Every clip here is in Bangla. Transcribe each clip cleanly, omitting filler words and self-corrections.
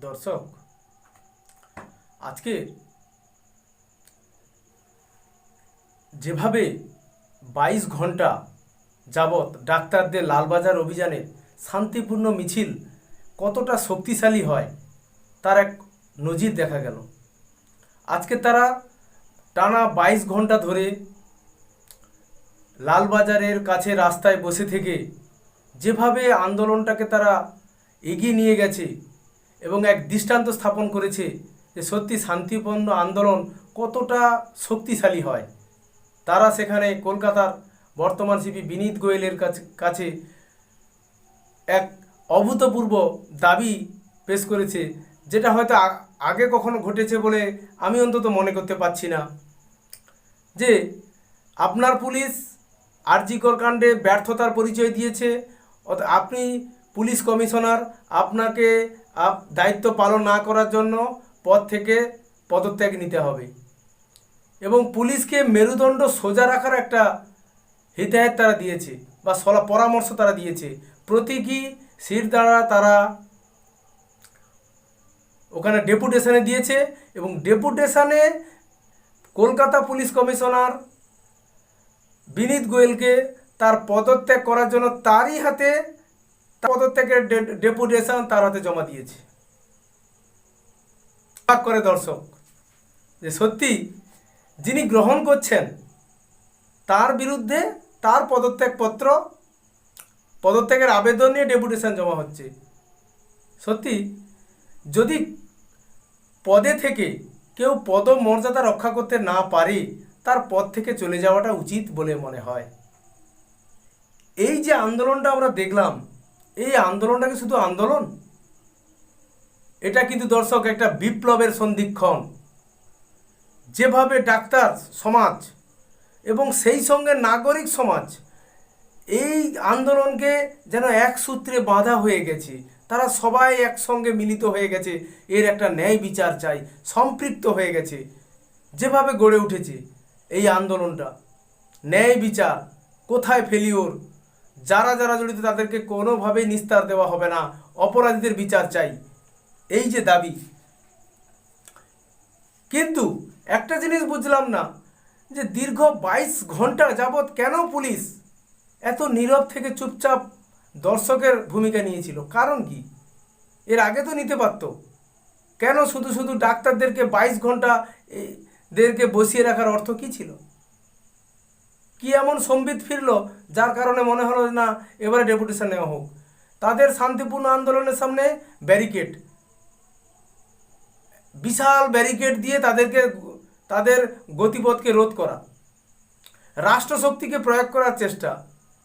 দর্শক, আজকে যেভাবে 22 ঘন্টা যাবৎ ডাক্তারদের লালবাজার অভিযানের শান্তিপূর্ণ মিছিল কতটা শক্তিশালী হয় তার এক নজির দেখা গেল। আজকে তারা টানা 22 ঘন্টা ধরে লালবাজারের কাছে রাস্তায় বসে থেকে যেভাবে আন্দোলনটাকে তারা এগিয়ে নিয়ে গেছে এবং এক দৃষ্টান্ত স্থাপন করেছে যে সত্যি শান্তিপূর্ণ আন্দোলন কতটা শক্তিশালী হয়। তারা সেখানে কলকাতার বর্তমান সিপি বিনীত গোয়েলের কাছে এক অভূতপূর্ব দাবি পেশ করেছে, যেটা হয়তো আগে কখনো ঘটেছে বলে আমি অন্তত মনে করতে পারছি না। যে আপনার পুলিশ আরজি কর কাণ্ডে ব্যর্থতার পরিচয় দিয়েছে, আপনি পুলিশ কমিশনার, আপনাকে দায়িত্ব পালন না করার জন্য পদ থেকে পদত্যাগ নিতে হবে এবং পুলিশকে মেরুদণ্ড সোজা রাখার একটা হিদায়ত তারা দিয়েছে বা পরামর্শ তারা দিয়েছে। প্রতীকী সিট দ্বারা তারা ওখানে ডেপুটেশনে দিয়েছে এবং ডেপুটেশনে কলকাতা পুলিশ কমিশনার বিনীত গোয়েলকে তার পদত্যাগ করার জন্য তারই হাতে পদত্যাগের ডেপুটেশন তার হাতে জমা দিয়েছে। করে দর্শক, যে সত্যি যিনি গ্রহণ করছেন তার বিরুদ্ধে তার পদত্যাগের আবেদন নিয়ে ডেপুটেশন জমা হচ্ছে। সত্যি যদি পদে থেকে কেউ পদমর্যাদা রক্ষা করতে না পারে তার পদ থেকে চলে যাওয়াটা উচিত বলে মনে হয়। এই যে আন্দোলনটা আমরা দেখলাম, এই আন্দোলনটা কি শুধু আন্দোলন? এটা কিন্তু দর্শক একটা বিপ্লবের সন্ধিক্ষণ। যেভাবে ডাক্তার সমাজ এবং সেই সঙ্গে নাগরিক সমাজ এই আন্দোলনকে যেন এক সূত্রে বাঁধা হয়ে গেছে, তারা সবাই একসঙ্গে মিলিত হয়ে গেছে, এর একটা ন্যায় বিচার চাই, সম্পৃক্ত হয়ে গেছে। যেভাবে গড়ে উঠেছে এই আন্দোলনটা, ন্যায় বিচার কোথায় ফেলিওর, যারা যারা জড়িত তাদেরকে কোনোভাবেই নিস্তার দেওয়া হবে না, অপরাধীদের বিচার চাই, এই যে দাবি। কিন্তু একটা জিনিস বুঝলাম না, যে দীর্ঘ 22 ঘন্টা যাবৎ কেন পুলিশ এত নীরব থেকে চুপচাপ দর্শকের ভূমিকা নিয়েছিল? কারণ কি? এর আগে তো নিতে পারত। কেন শুধু শুধু ডাক্তারদেরকে 22 ঘন্টা দেরকে বসিয়ে রাখার অর্থ কি ছিল? কি এমন সম্বিত ফিরলো যার কারণে মনে হলো না এবারে ডেপুটেশন নেওয়া হোক? তাদের শান্তিপূর্ণ আন্দোলনের সামনে ব্যারিকেড, বিশাল ব্যারিকেড দিয়ে তাদের গতিপথকে রোধ করা, রাষ্ট্রশক্তিকে প্রয়োগ করার চেষ্টা।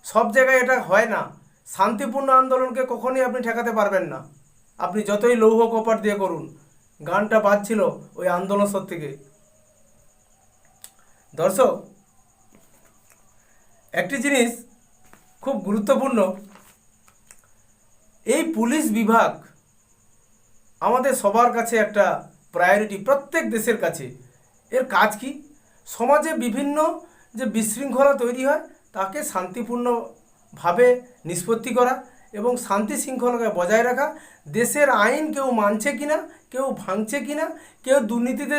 সব জায়গায় এটা হয় না। শান্তিপূর্ণ আন্দোলনকে কখনোই আপনি ঠেকাতে পারবেন না, আপনি যতই লৌহ কপাট দিয়ে করুন। গানটা বাজছিল ওই আন্দোলন থেকে। দর্শক, একটি জিনিস খুব গুরুত্বপূর্ণ, এই পুলিশ বিভাগ আমাদের সবার কাছে একটা প্রায়োরিটি, প্রত্যেক দেশের কাছে। এর কাজ কি? সমাজে বিভিন্ন যে বিশৃঙ্খলা তৈরি হয় তাকে শান্তিপূর্ণভাবে নিষ্পত্তি করা এবং শান্তি শৃঙ্খলাকে বজায় রাখা। দেশের আইন কেউ মানছে কিনা, কেউ ভাঙছে কিনা, কেউ দুর্নীতিতে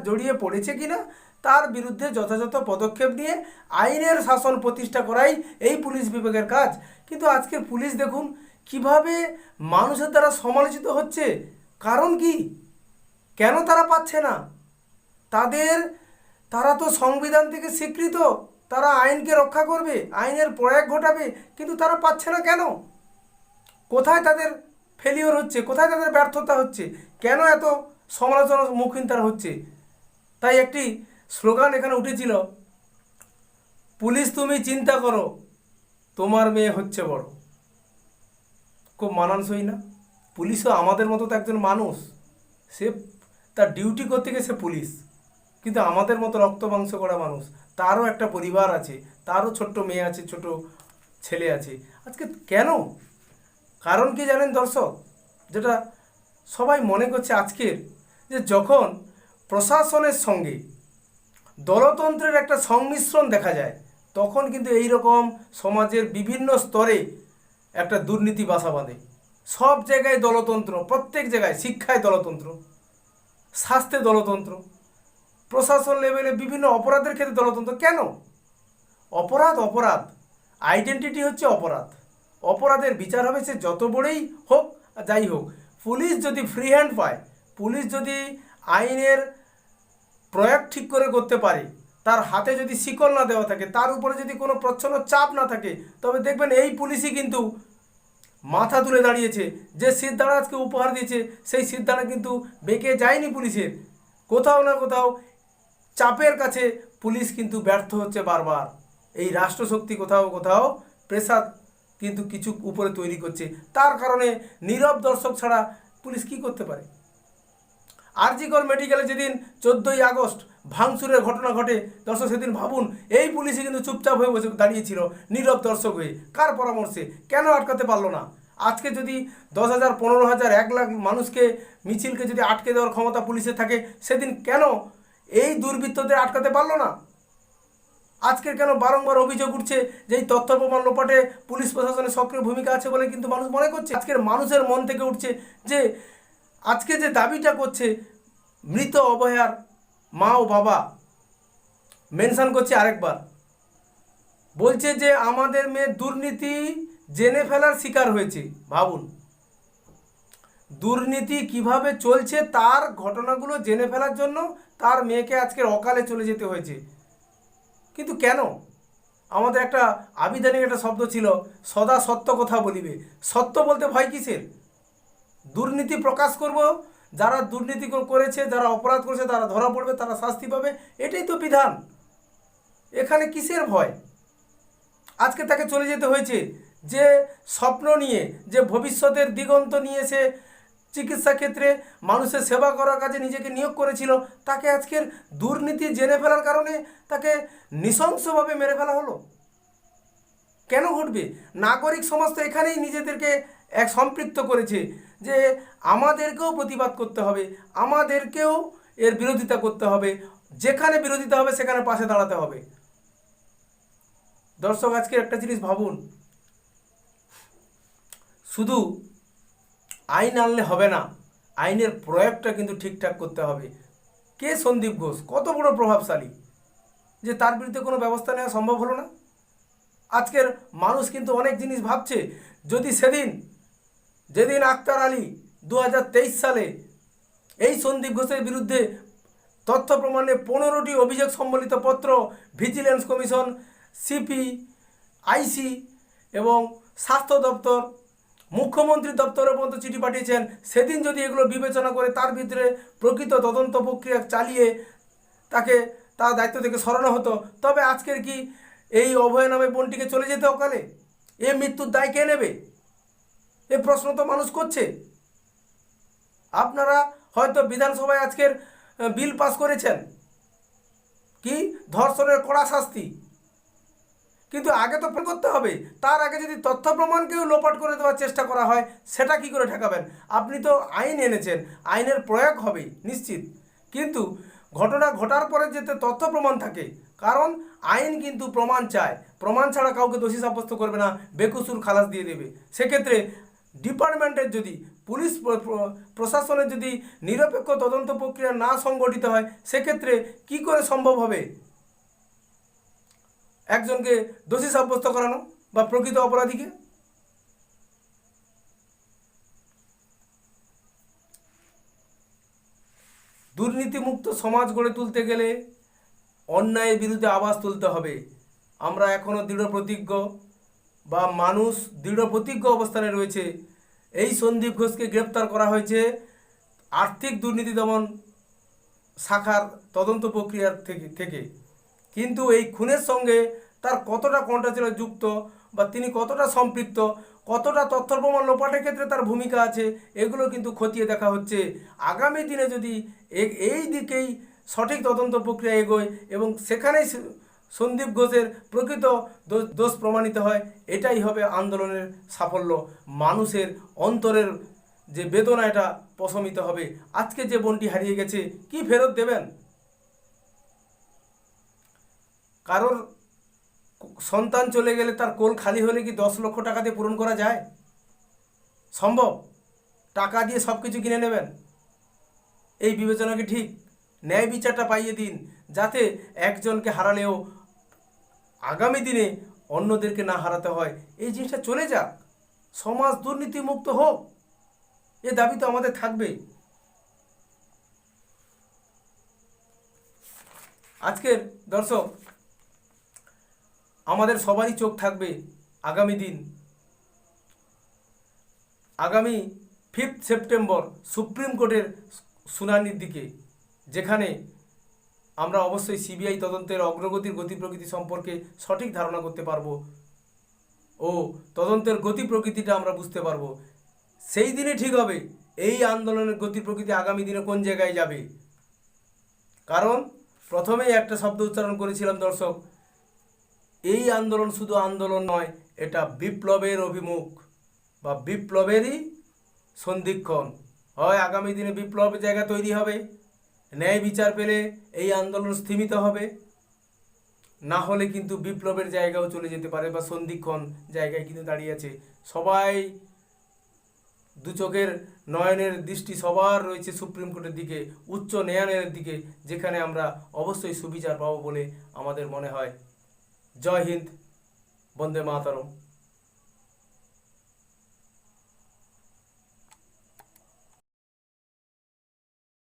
জড়িয়ে পড়েছে কিনা তার বিরুদ্ধে যথাযথ পদক্ষেপ নিয়ে আইনের শাসন প্রতিষ্ঠা করাই এই পুলিশ বিভাগের কাজ। কিন্তু আজকের পুলিশ দেখুন কিভাবে মানুষের দ্বারা সমালোচিত হচ্ছে। কারণ কি? কেন তারা পাচ্ছে না? তারা তো সংবিধান থেকে স্বীকৃত, তারা আইনকে রক্ষা করবে, আইনের প্রয়োগ ঘটাবে, কিন্তু তারা পাচ্ছে না কেন? কোথায় তাদের ফেলিওর হচ্ছে? কোথায় তাদের ব্যর্থতা হচ্ছে? কেন এত সমালোচনার মুখীন তারা হচ্ছে? তাই একটি স্লোগান এখানে উঠেছিল, পুলিশ তুমি চিন্তা করো, তোমার মেয়ে হচ্ছে বড়। খুব মানানসই না? পুলিশও আমাদের মতো তো একজন মানুষ, সে তার ডিউটি করতে গিয়ে সে পুলিশ, কিন্তু আমাদের মতো রক্ত মাংস করা মানুষ, তারও একটা পরিবার আছে, তারও ছোট্ট মেয়ে আছে, ছোট ছেলে আছে। আজকে কেন? কারণ কি জানেন দর্শক? যেটা সবাই মনে করছে আজকের, যে যখন প্রশাসনের সঙ্গে দলতন্ত্রের একটা সংমিশ্রণ দেখা যায় তখন কিন্তু এই রকম সমাজের বিভিন্ন স্তরে একটা দুর্নীতি বাসা বাঁধে। সব জায়গায় দলতন্ত্র, প্রত্যেক জায়গায়, শিক্ষায় দলতন্ত্র, স্বাস্থ্যে দলতন্ত্র, প্রশাসন লেভেলে বিভিন্ন অপরাধের ক্ষেত্রে দলতন্ত্র। কেন? অপরাধ অপরাধ, আইডেন্টিটি হচ্ছে অপরাধ। অপরাধের বিচার হবে সে যত বড়ই হোক, যাই হোক। পুলিশ যদি ফ্রি হ্যান্ড পায়, পুলিশ যদি আইনের প্রয়োগ ঠিক করে করতে পারে, তার হাতে যদি শিকল না দেওয়া থাকে, তার উপরে যদি কোনো প্রচ্ছন্ন চাপ না থাকে, তবে দেখবেন এই পুলিশই কিন্তু মাথা তুলে দাঁড়িয়েছে। যে সিদ্ধারা আজকে উপহার দিয়েছে, সেই সিদ্ধারা কিন্তু বেঁকে যায়নি পুলিশের। কোথাও না কোথাও চাপের কাছে পুলিশ কিন্তু ব্যর্থ হচ্ছে বারবার। এই রাষ্ট্রশক্তি কোথাও কোথাও প্রেসার কিন্তু কিছু উপরে তৈরি করছে। তার কারণে নীরব দর্শক ছাড়া পুলিশ কি করতে পারে? আরজিকর মেডিকেলে যেদিন 14ই আগস্ট ভাঙচুরের ঘটনা ঘটে, দর্শক সেদিন ভাবুন, এই পুলিশই কিন্তু চুপচাপ হয়ে বসে দাঁড়িয়েছিল, নীরব দর্শক হয়ে। কার পরামর্শে? কেন আটকাতে পারলো না? আজকে যদি 10,000, 15,000, 1 লাখ মানুষকে, মিছিলকে যদি আটকে দেওয়ার ক্ষমতা পুলিশের থাকে, সেদিন কেন এই দুর্বৃত্তদের আটকাতে পারলো না? আজকের কেন বারংবার অভিযোগ উঠছে যে এই তথ্য প্রমাণ লোপাটে পুলিশ প্রশাসনের সক্রিয় ভূমিকা আছে বলে কিন্তু মানুষ মনে করছে। আজকের মানুষের মন থেকে উঠছে যে আজকে যে দাবিটা করছে, মৃত অবহেয়ার মা ও বাবা মেনশন করছে আরেকবার, বলছে যে আমাদের মেয়ে দুর্নীতি জেনে ফেলার শিকার হয়েছে। ভাবুন, দুর্নীতি কিভাবে চলছে তার ঘটনাগুলো জেনে ফেলার জন্য তার মেয়েকে আজকের অকালে চলে যেতে হয়েছে। কিন্তু কেন? আমাদের একটা আবিধানিক একটা শব্দ ছিল, সদা সত্য কথা বলিবে। সত্য বলতে ভয় কিসের? দুর্নীতি প্রকাশ করব, যারা দুর্নীতি করেছে, যারা অপরাধ করেছে তারা ধরা পড়বে, তারা শাস্তি পাবে, এটাই তো বিধান। এখানে কিসের ভয়? আজকে তাকে চলে যেতে হয়েছে যে স্বপ্ন নিয়ে, যে ভবিষ্যতের দিগন্ত নিয়ে সে চিকিৎসা ক্ষেত্রে মানুষের সেবা করার কাজে নিজেকে নিয়োগ করেছিল, তাকে আজকের দুর্নীতি জেনে ফেলার কারণে তাকে নৃশংসভাবে মেরে ফেলা হলো। কেন ঘটবে? নাগরিক সমাজ তো এখানেই নিজেদেরকে এক সম্পৃক্ত করেছে যে আমাদেরকেও প্রতিবাদ করতে হবে, আমাদেরকেও এর বিরোধিতা করতে হবে, যেখানে বিরোধিতা হবে সেখানে পাশে দাঁড়াতে হবে। দর্শক, আজকে একটা জিনিস ভাবুন, শুধু আইন আনলে হবে না, আইনের প্রয়োগটা কিন্তু ঠিকঠাক করতে হবে। কে সন্দীপ ঘোষ? কত বড় প্রভাবশালী যে তার বিরুদ্ধে কোনো ব্যবস্থা নেওয়া সম্ভব হলো না। আজকের মানুষ কিন্তু অনেক জিনিস ভাবছে। যদি যেদিন আক্তার আলী 2023 সালে এই সন্দীপ ঘোষের বিরুদ্ধে তথ্য প্রমাণে 15টি অভিযোগ সম্বলিত পত্র ভিজিলেন্স কমিশন, সিপি, আইসি এবং স্বাস্থ্য দপ্তর, মুখ্যমন্ত্রী দপ্তরের পর্যন্ত চিঠি পাঠিয়েছেন, সেদিন যদি এগুলো বিবেচনা করে তার ভিতরে প্রকৃত তদন্ত প্রক্রিয়া চালিয়ে তাকে তার দায়িত্ব থেকে সরানো হতো, তবে আজকের কি এই অভয় নামে বোনটিকে চলে যেতে অকালে? এ মৃত্যুর দায় কে নেবে? এ প্রশ্ন তো মানুষ করছে। আপনারা হয়তো বিধানসভায় আজকের বিল পাস করেছেন কি ধর্ষণের কড়া শাস্তি, কিন্তু আগে তো করতে হবে। তার আগে যদি তথ্য প্রমাণকেও লোপাট করে দেওয়ার চেষ্টা করা হয়, সেটা কি করে ঠেকাবেন? আপনি তো আইন এনেছেন, আইনের প্রয়োগ হবে নিশ্চিত, কিন্তু ঘটনা ঘটার পরে যাতে তথ্য প্রমাণ থাকে, কারণ আইন কিন্তু প্রমাণ চায়, প্রমাণ ছাড়া কাউকে দোষী সাব্যস্ত করবে না, বেকসুর খালাস দিয়ে দেবে। সেক্ষেত্রে ডিপার্টমেন্টের যদি, পুলিশ প্রশাসনের যদি নিরপেক্ষ তদন্ত প্রক্রিয়া না সংগঠিত হয়, সেক্ষেত্রে কি করে সম্ভব হবে একজনকে দোষী সাব্যস্ত করানো বা প্রকৃত অপরাধীকে? দুর্নীতিমুক্ত সমাজ গড়ে তুলতে গেলে অন্যায়ের বিরুদ্ধে আওয়াজ তুলতে হবে। আমরা এখনও দৃঢ় প্রতিজ্ঞ, বা মানুষ দৃঢ় প্রতিজ্ঞ অবস্থানে রয়েছে। এই সন্দীপ ঘোষকে গ্রেপ্তার করা হয়েছে আর্থিক দুর্নীতি দমন শাখার তদন্ত প্রক্রিয়ার থেকে, কিন্তু এই খুনের সঙ্গে তার কতটা কন্ট্রাচুয়াল যুক্ত, বা তিনি কতটা সম্পৃক্ত, কতটা তথ্য প্রমাণ লোপাটের ক্ষেত্রে তার ভূমিকা আছে, এগুলো কিন্তু খতিয়ে দেখা হচ্ছে। আগামী দিনে যদি এই দিকেই সঠিক তদন্ত প্রক্রিয়া এগোয় এবং সেখানেই সন্দীপ ঘোষের প্রকৃত দোষ প্রমাণিত হয়, এটাই হবে আন্দোলনের সাফল্য। মানুষের অন্তরের যে বেদনা, এটা প্রশমিত হবে। আজকে যে বোনটি হারিয়ে গেছে, কি ফেরত দেবেন? কারোর সন্তান চলে গেলে তার কোল খালি হলে কি 10 লক্ষ টাকা দিয়ে পূরণ করা যায়? সম্ভব? টাকা দিয়ে সব কিছু কিনে নেবেন? এই বিবেচনা কি ঠিক? ন্যায় বিচারটা পাইয়ে দিন, যাতে একজনকে হারালেও আগামী দিনে অন্যদেরকে না হারাতে হয়। এই জিনিসটা চলে যাক, সমাজ দুর্নীতিমুক্ত হোক, এ দাবি তো আমাদের থাকবে। আজকের দর্শক, আমাদের সবারই চোখ থাকবে আগামী দিন, আগামী 5 সেপ্টেম্বর সুপ্রিম কোর্টের শুনানির দিকে, যেখানে আমরা অবশ্যই সিবিআই তদন্তের অগ্রগতির গতি প্রকৃতি সম্পর্কে সঠিক ধারণা করতে পারবো ও তদন্তের গতি প্রকৃতিটা আমরা বুঝতে পারবো। সেই দিনে ঠিক হবে এই আন্দোলনের গতি প্রকৃতি আগামী দিনে কোন জায়গায় যাবে। কারণ প্রথমেই একটা শব্দ উচ্চারণ করেছিলাম দর্শক, এই আন্দোলন শুধু আন্দোলন নয়, এটা বিপ্লবের অভিমুখ বা বিপ্লবেরই সন্ধিক্ষণ। হয় আগামী দিনে বিপ্লবের জায়গা তৈরি হবে, ন্যায় বিচার পেলে এই আন্দোলন স্থিমিত হবে, না হলে কিন্তু বিপ্লবের জায়গাও চলে যেতে পারে বা সন্ধিক্ষণ জায়গায় কিন্তু দাঁড়িয়েছে। সবাই দু চোখের নয়নের দৃষ্টি সবার রয়েছে সুপ্রিম কোর্টের দিকে, উচ্চ ন্যায়ালয়ের দিকে, যেখানে আমরা অবশ্যই সুবিচার পাবো বলে আমাদের মনে হয়। জয় হিন্দ, বন্দে মাতরম।